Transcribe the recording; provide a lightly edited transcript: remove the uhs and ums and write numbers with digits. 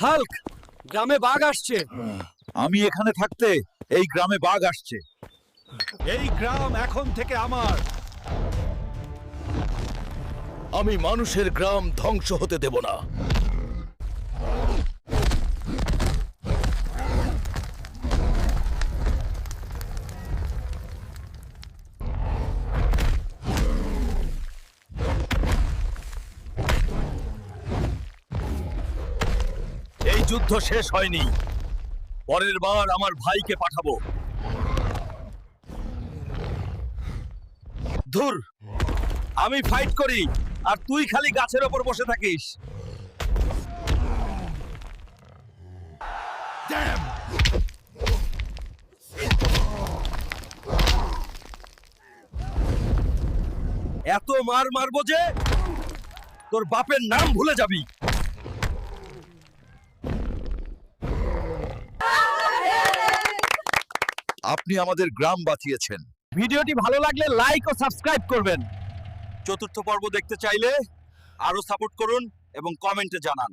Hulk, গ্রামে বাঘ আসছে। আমি এখানে থাকতে এই গ্রামে বাঘ আসছে। এই গ্রাম এখন থেকে আমার। আমি মানুষের গ্রাম ধ্বংস হতে দেব না। এই যুদ্ধ শেষ হয়নি। পরের বার আমার ভাইকে পাঠাবো। ধুর, আমি ফাইট করি আর তুই খালি গাছের ওপর বসে থাকিস। এত মার মারবো যে তোর বাপের নাম ভুলে যাবি। আপনি আমাদের গ্রাম বাঁচিয়েছেন। ভিডিওটি ভালো লাগলে লাইক ও সাবস্ক্রাইব করবেন। চতুর্থ পর্ব দেখতে চাইলে আরো সাপোর্ট করুন এবং কমেন্টে জানান।